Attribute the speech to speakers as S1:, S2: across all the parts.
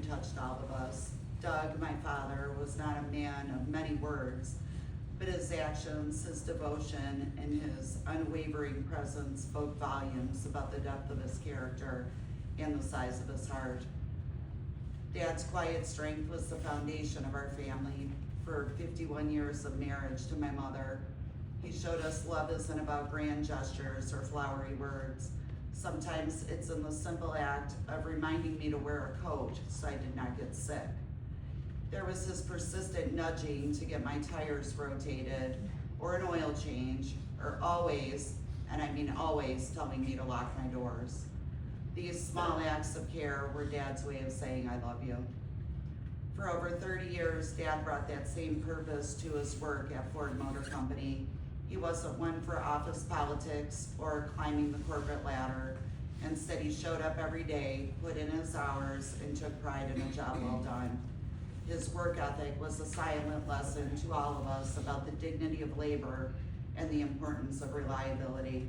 S1: touched all of us. Doug, my father, was not a man of many words, but his actions, his devotion, and his unwavering presence spoke volumes about the depth of his character and the size of his heart. Dad's quiet strength was the foundation of our family for 51 years of marriage to my mother. He showed us love isn't about grand gestures or flowery words. Sometimes it's in the simple act of reminding me to wear a coat so I did not get sick. There was his persistent nudging to get my tires rotated or an oil change, or always, and I mean always, telling me to lock my doors. These small acts of care were Dad's way of saying I love you. For over 30 years, Dad brought that same purpose to his work at Ford Motor Company. He wasn't one for office politics or climbing the corporate ladder. Instead, he showed up every day, put in his hours, and took pride in a job well done. His work ethic was a silent lesson to all of us about the dignity of labor and the importance of reliability.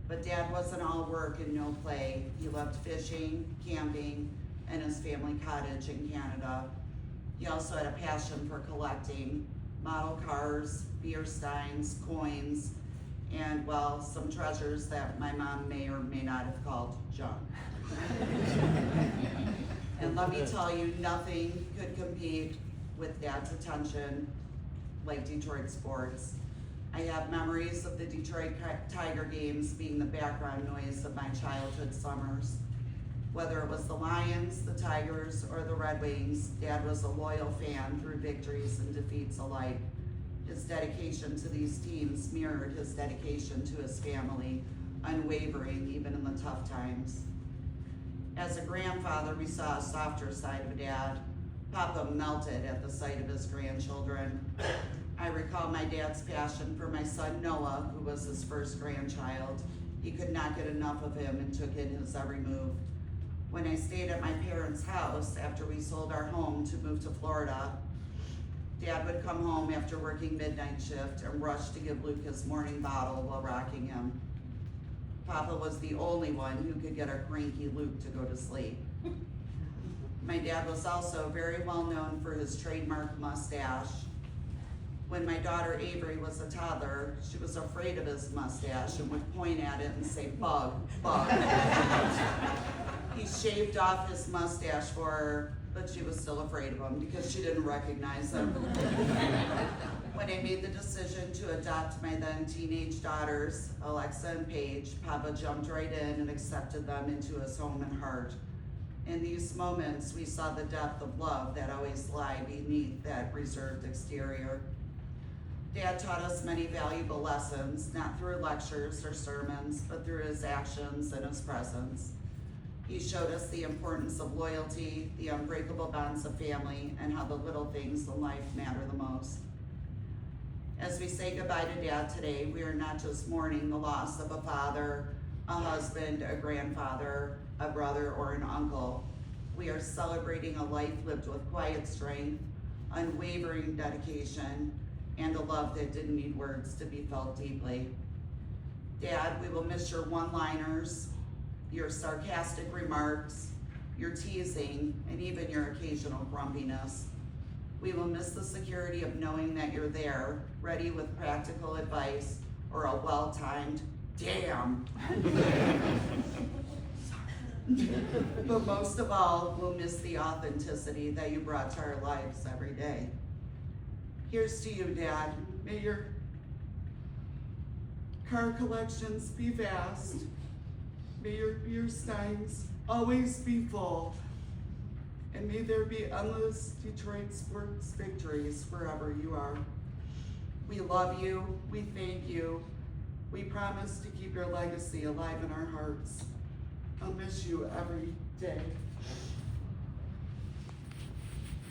S1: But Dad wasn't all work and no play. He loved fishing, camping, and his family cottage in Canada. He also had a passion for collecting model cars, beer steins, coins, and, well, some treasures that my mom may or may not have called junk. And let me tell you, nothing could compete with Dad's attention like Detroit sports. I have memories of the Detroit Tiger games being the background noise of my childhood summers. Whether it was the Lions, the Tigers, or the Red Wings, Dad was a loyal fan through victories and defeats alike. His dedication to these teams mirrored his dedication to his family, unwavering even in the tough times. As a grandfather, we saw a softer side of Dad. Papa melted at the sight of his grandchildren. I recall my dad's passion for my son Noah, who was his first grandchild. He could not get enough of him and took in his every move. When I stayed at my parents' house after we sold our home to move to Florida, Dad would come home after working midnight shift and rush to give Luke his morning bottle while rocking him. Papa was the only one who could get a cranky Luke to go to sleep. My dad was also very well known for his trademark mustache. When my daughter Avery was a toddler, she was afraid of his mustache and would point at it and say, "Bug, bug." He shaved off his mustache for her, but she was still afraid of him because she didn't recognize him. When I made the decision to adopt my then teenage daughters, Alexa and Paige, Papa jumped right in and accepted them into his home and heart. In these moments, we saw the depth of love that always lie beneath that reserved exterior. Dad taught us many valuable lessons, not through lectures or sermons, but through his actions and his presence. He showed us the importance of loyalty, the unbreakable bonds of family, and how the little things in life matter the most. As we say goodbye to Dad today, we are not just mourning the loss of a father, a husband, a grandfather, a brother, or an uncle. We are celebrating a life lived with quiet strength, unwavering dedication, and a love that didn't need words to be felt deeply. Dad, we will miss your one-liners, your sarcastic remarks, your teasing, and even your occasional grumpiness. We will miss the security of knowing that you're there, ready with practical advice or a well-timed damn. But most of all, we'll miss the authenticity that you brought to our lives every day. Here's to you, Dad. May your car collections be vast. May your beer steins always be full. And may there be endless Detroit sports victories wherever you are. We love you. We thank you. We promise to keep your legacy alive in our hearts. I'll miss you every day.